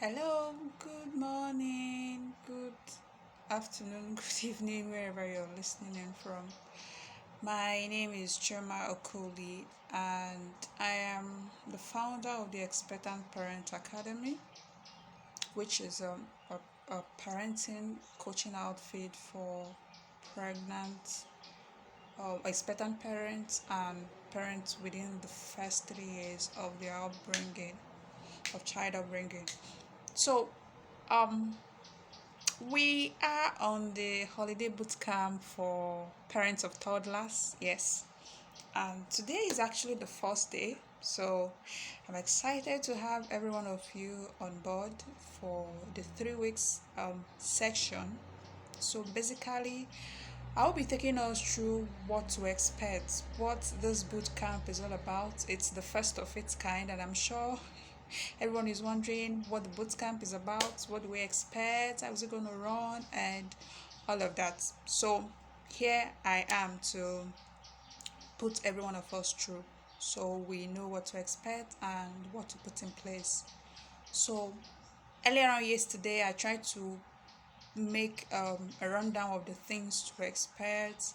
Hello, good morning, good afternoon, good evening, wherever you're listening in from. My name is Chema Okoli, and I am the founder of the Expectant Parent Academy, which is a parenting coaching outfit for pregnant, expectant parents and parents within the first 3 years of their upbringing, of child upbringing. So, um, we are on the holiday bootcamp for parents of toddlers. Yes. And today is actually the first day. So I'm excited to have every one of you on board for the 3 weeks section. So basically, I'll be taking us through what to expect, what this boot camp is all about. It's the first of its kind, and I'm sure everyone is wondering what the boot camp is about, what do we expect, how is it going to run, and all of that. So here I am to put every one of us through so we know what to expect and what to put in place. So earlier on yesterday, I tried to make a rundown of the things to expect,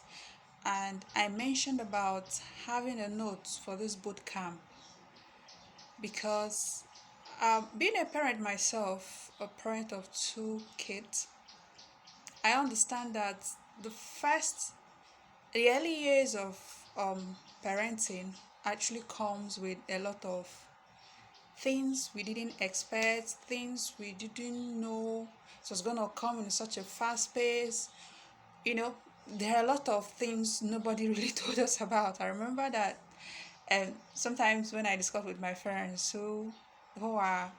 and I mentioned about having a note for this boot camp because being a parent myself, a parent of two kids, I understand that the first, the early years of parenting actually comes with a lot of things we didn't expect, things we didn't know it was gonna come in such a fast pace. You know, there are a lot of things nobody really told us about. I remember that sometimes when I discuss with my friends who are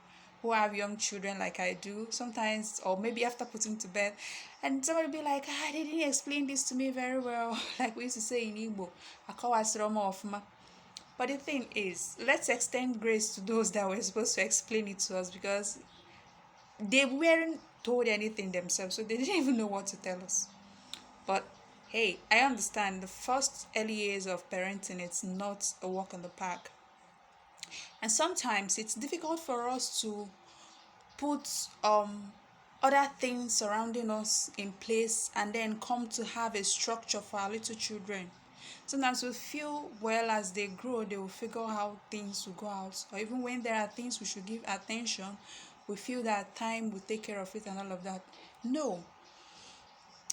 who have young children like I do, sometimes or maybe after putting to bed, and somebody be like, they didn't explain this to me very well. Like we used to say in Igbo, "Akọwasịrọ m ọfụma." But the thing is, let's extend grace to those that were supposed to explain it to us because they weren't told anything themselves, so they didn't even know what to tell us. But hey, I understand the first early years of parenting, it's not a walk in the park. And sometimes it's difficult for us to put other things surrounding us in place and then come to have a structure for our little children. Sometimes we feel, well, as they grow, they will figure how things will go out. Or even when there are things we should give attention, we feel that time will take care of it and all of that. No,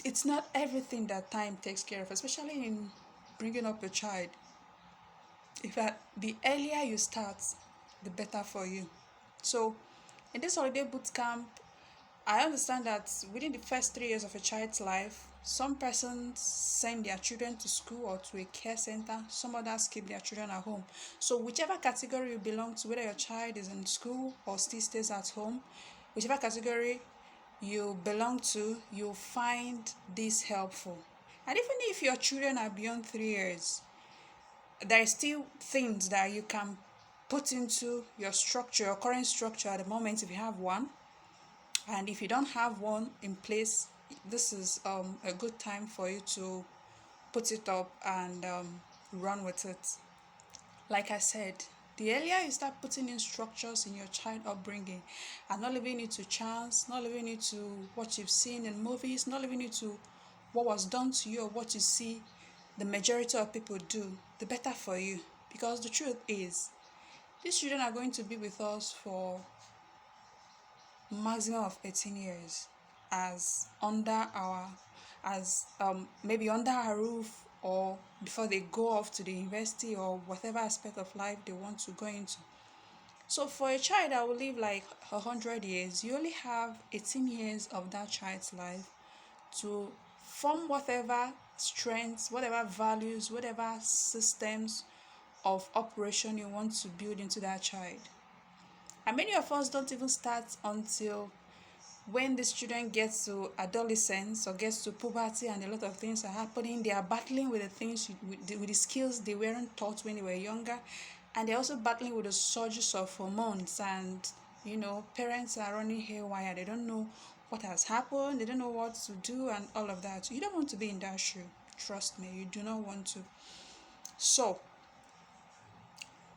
it's not everything that time takes care of, especially in bringing up a child. In fact, the earlier you start, the better for you. So, in this holiday boot camp, I understand that within the first 3 years of a child's life, some persons send their children to school or to a care center, some others keep their children at home. So, whichever category you belong to, whether your child is in school or still stays at home, whichever category you belong to, you'll find this helpful. And even if your children are beyond 3 years, there are still things that you can put into your structure, your current structure at the moment if you have one. And if you don't have one in place, this is a good time for you to put it up and run with it. Like I said, the earlier you start putting in structures in your child upbringing and not leaving it to chance, not leaving it to what you've seen in movies, not leaving it to what was done to you or what you see the majority of people do, the better for you. Because the truth is, these children are going to be with us for maximum of 18 years as under our as maybe under our roof or before they go off to the university or whatever aspect of life they want to go into. So for a child that will live like 100 years, you only have 18 years of that child's life to form whatever strengths, whatever values, whatever systems of operation you want to build into that child. And many of us don't even start until when these children get to adolescence or gets to puberty and a lot of things are happening. They are battling with the things, with the skills they weren't taught when they were younger, and they're also battling with the surges of hormones, and parents are running haywire. They don't know what has happened, they don't know what to do and all of that. You don't want to be in that shoe. Trust me, you do not want to. So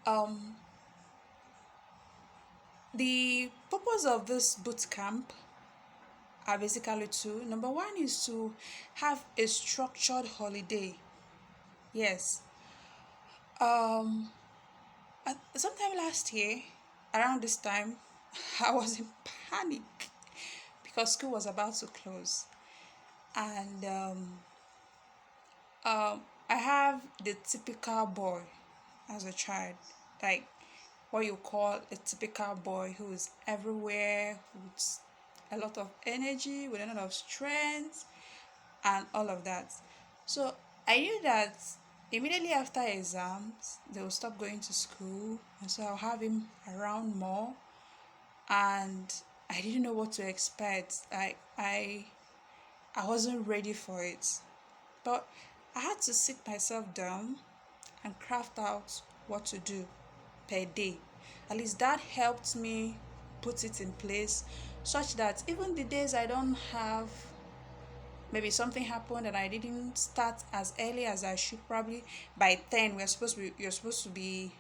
um The purpose of this boot camp are basically two. Number one is to have a structured holiday. Yes. Um, Sometime last year, around this time, I was in panic because school was about to close, and I have the typical boy as a child, like what you call a typical boy who is everywhere with a lot of energy, with a lot of strength, and all of that. So I knew that immediately after exams, they will stop going to school, and so I'll have him around more. And I didn't know what to expect. I wasn't ready for it, but I had to sit myself down and craft out what to do per day. At least that helped me put it in place such that even the days I don't have, maybe something happened and I didn't start as early as I should, probably by 10 you're supposed to be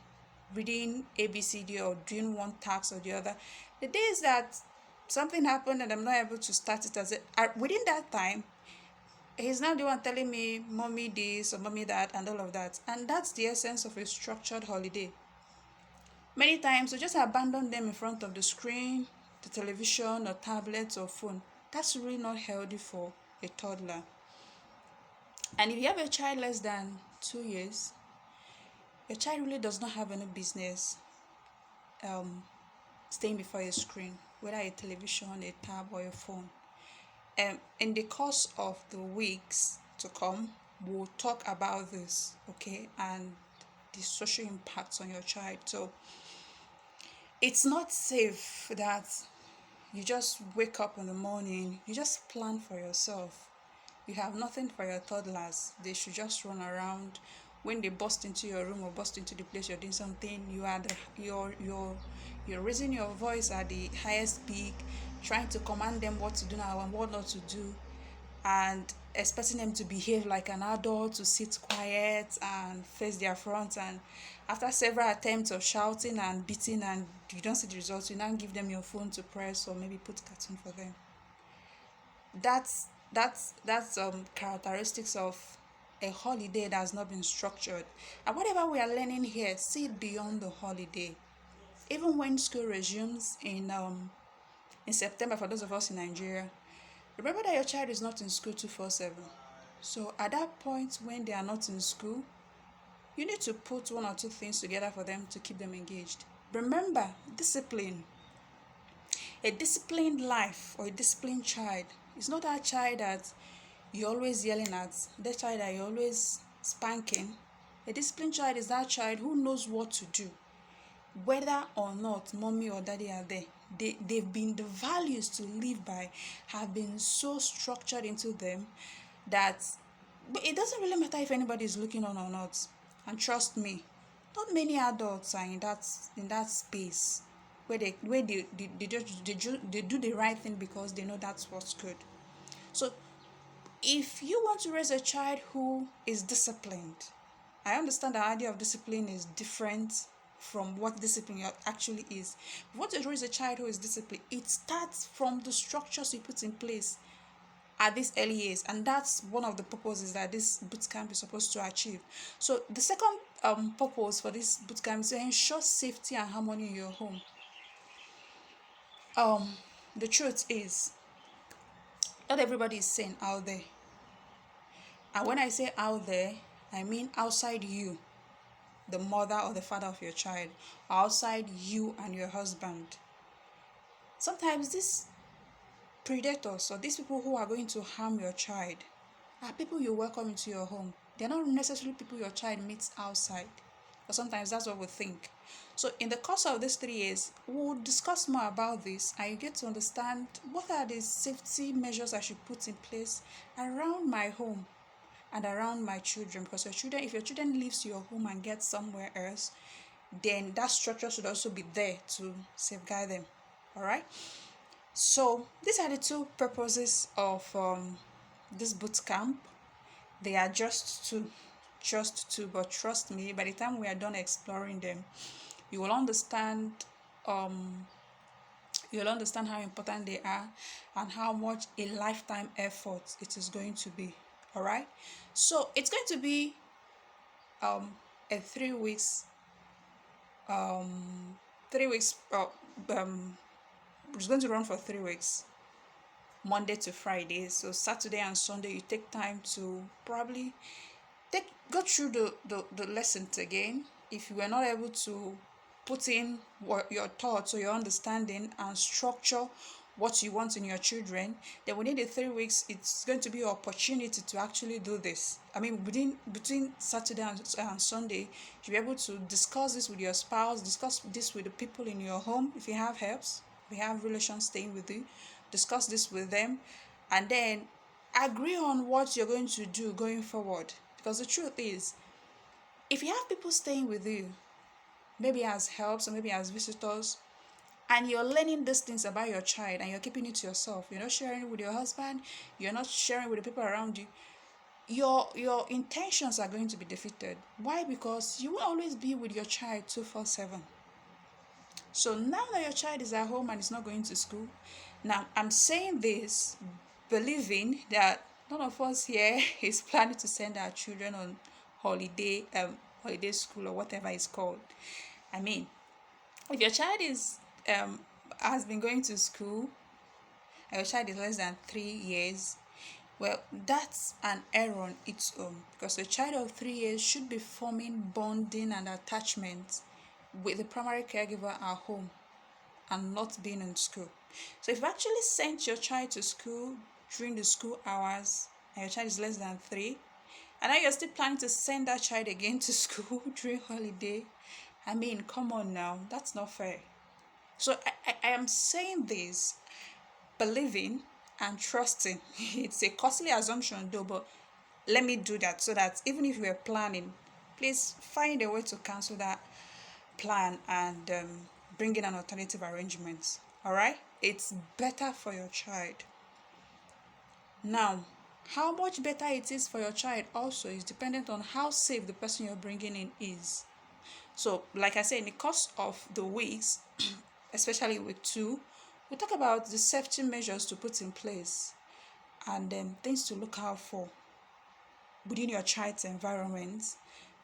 reading ABCD or doing one task or the other. The days that something happened and I'm not able to start it within that time, he's now the one telling me mommy this or mommy that and all of that. And that's the essence of a structured holiday. Many times we just abandon them in front of the screen, the television or tablet or phone. That's really not healthy for a toddler. And if you have a child less than 2 years, your child really does not have any business um, staying before a screen, whether a television, a tab, or a phone. In the course of the weeks to come, we'll talk about this, okay, and the social impacts on your child. So it's not safe that you just wake up in the morning, you just plan for yourself. You have nothing for your toddlers. They should just run around. When they bust into your room or bust into the place you're doing something, you're raising your voice at the highest peak, trying to command them what to do now and what not to do, and expecting them to behave like an adult, to sit quiet and face their front. And after several attempts of shouting and beating and you don't see the results, you now give them your phone to press or maybe put cartoon for them. That's characteristics of a holiday that has not been structured. And whatever we are learning here, see it beyond the holiday. Even when school resumes in September, for those of us in Nigeria, remember that your child is not in school 247. So at that point when they are not in school, you need to put one or two things together for them to keep them engaged. Remember, discipline. A disciplined life or a disciplined child is not that child that you're always yelling at, that child that you're always spanking. A disciplined child is that child who knows what to do, whether or not mommy or daddy are there. The values to live by have been so structured into them that it doesn't really matter if anybody is looking on or not. And trust me, not many adults are in that space where they do the right thing because they know that's what's good. So if you want to raise a child who is disciplined, I understand the idea of discipline is different from what discipline actually is. If you want to raise a child who is disciplined, it starts from the structures you put in place at this early age, and that's one of the purposes that this boot camp is supposed to achieve. So the second purpose for this boot camp is to ensure safety and harmony in your home. The truth is, not everybody is sane out there, and when I say out there, I mean outside you, the mother or the father of your child, outside you and your husband. Sometimes these predators or these people who are going to harm your child are people you welcome into your home. They're not necessarily people your child meets outside. But sometimes that's what we think. So in the course of these 3 years, we'll discuss more about this and you get to understand what are the safety measures I should put in place around my home and around my children. Because if your children leaves your home and get somewhere else, then that structure should also be there to safeguard them. All right. So these are the two purposes of this boot camp. They are just two, but trust me, by the time we are done exploring them, you will understand You'll understand how important they are and how much a lifetime effort it is going to be. All right. So it's going to be a 3 weeks, um 3 weeks, it's going to run for 3 weeks, Monday to Friday. So Saturday and Sunday you take time to probably go through the lessons again. If you were not able to put in what your thoughts or your understanding and structure what you want in your children, then within the 3 weeks it's going to be an opportunity to actually do this. I mean, within between Saturday and Sunday, you'll be able to discuss this with your spouse, discuss this with the people in your home. If you have helps, if you have relations staying with you, discuss this with them, and then agree on what you're going to do going forward. Because the truth is, if you have people staying with you, maybe as helps or maybe as visitors, and you're learning these things about your child and you're keeping it to yourself, you're not sharing it with your husband, you're not sharing with the people around you, your intentions are going to be defeated. Why? Because you will always be with your child 247. So now that your child is at home and is not going to school, now I'm saying this believing that none of us here is planning to send our children on holiday school or whatever it's called. I mean, if your child is has been going to school and your child is less than 3 years, well, that's an error on its own, because a child of 3 years should be forming bonding and attachment with the primary caregiver at home and not being in school. So if you actually sent your child to school during the school hours and your child is less than 3, and now you're still planning to send that child again to school during holiday, I mean, come on now, that's not fair. So I am saying this believing and trusting. It's a costly assumption though, but let me do that so that even if you are planning, please find a way to cancel that plan and bring in an alternative arrangement. All right, it's better for your child. Now, how much better it is for your child also is dependent on how safe the person you're bringing in is. So like I said, in the course of the weeks, especially with two, we talk about the safety measures to put in place and then things to look out for within your child's environment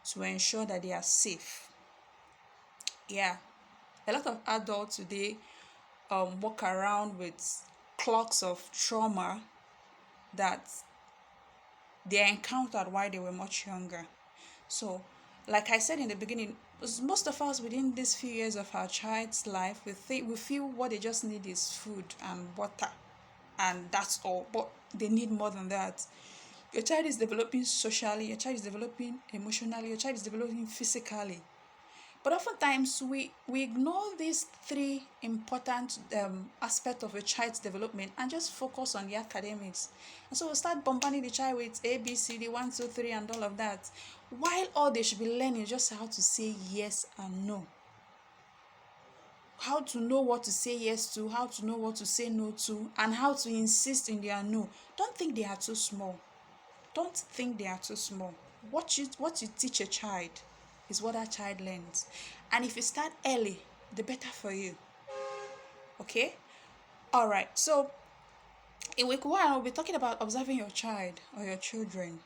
to ensure that they are safe. Yeah, a lot of adults today walk around with clocks of trauma that they encountered while they were much younger. So, like I said in the beginning, most of us within these few years of our child's life, we feel what they just need is food and water, and that's all. But they need more than that. Your child is developing socially, your child is developing emotionally, your child is developing physically. But oftentimes we ignore these three important aspects of a child's development and just focus on the academics. And so we start bombarding the child with A, B, C, D, 1, 2, 3, and all of that. While all they should be learning is just how to say yes and no. How to know what to say yes to, how to know what to say no to, and how to insist in their no. Don't think they are too small. Don't think they are too small. What you teach a child is what that child learns. And if you start early, the better for you. Okay? Alright, so in week 1, we'll be talking about observing your child or your children.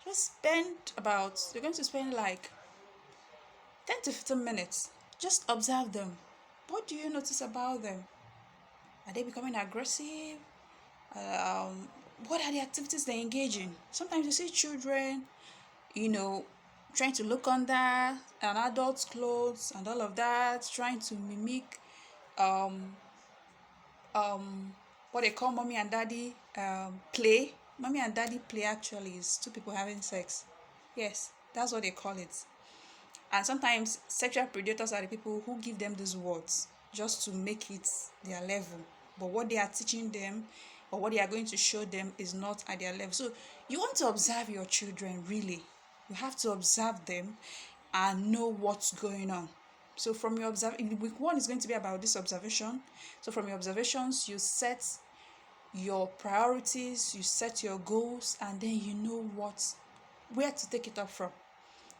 You're going to spend like 10 to 15 minutes. Just observe them. What do you notice about them? Are they becoming aggressive? What are the activities they engage in? Sometimes you see children, trying to look under an adult's clothes and all of that, trying to mimic um, what they call mommy and daddy play. Mommy and daddy play actually is two people having sex. Yes, that's what they call it. And sometimes sexual predators are the people who give them these words just to make it their level. But what they are teaching them or what they are going to show them is not at their level. So you want to observe your children, really. You have to observe them and know what's going on. So from your week 1 is going to be about this observation. So from your observations, you set your priorities, you set your goals, and then you know where to take it up from.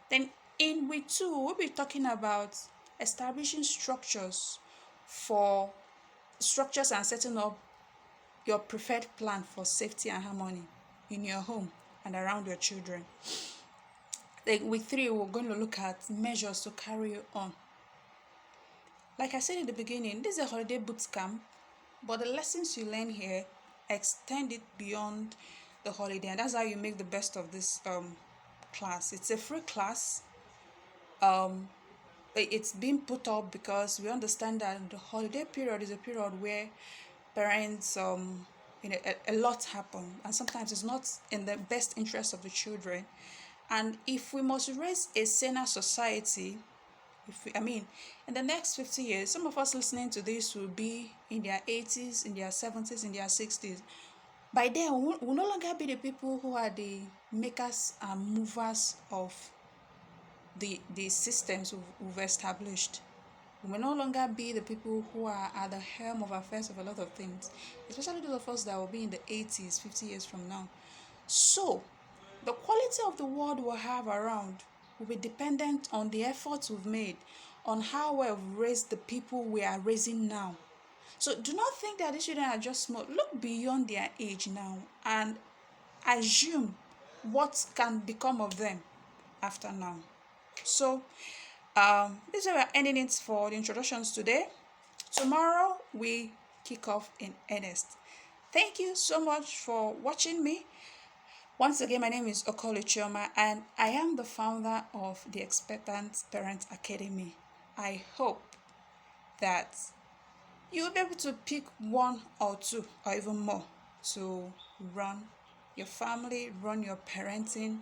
Then in week 2, we'll be talking about establishing structures for structures and setting up your preferred plan for safety and harmony in your home and around your children. Like week 3, we're going to look at measures to carry you on. Like I said in the beginning, this is a holiday boot camp, but the lessons you learn here extend it beyond the holiday, and that's how you make the best of this class. It's a free class. Um, it's being put up because we understand that the holiday period is a period where parents a lot happen, and sometimes it's not in the best interest of the children. And if we must raise a saner society, in the next 50 years, some of us listening to this will be in their 80s, in their 70s, in their 60s. By then, we'll no longer be the people who are the makers and movers of the systems we've established. We may no longer be the people who are at the helm of affairs of a lot of things, especially those of us that will be in the 80s, 50 years from now. So, the quality of the world we'll have around will be dependent on the efforts we've made, on how we've raised the people we are raising now. So do not think that these children are just small. Look beyond their age now and assume what can become of them after now. So this is where we're ending it for the introductions today. Tomorrow we kick off in earnest. Thank you so much for watching me. Once again, my name is Okoli Chioma, and I am the founder of the Expectant Parent Academy. I hope that you'll be able to pick one or two or even more to run your family, run your parenting,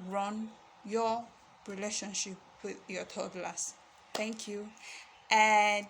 run your relationship with your toddlers. Thank you. And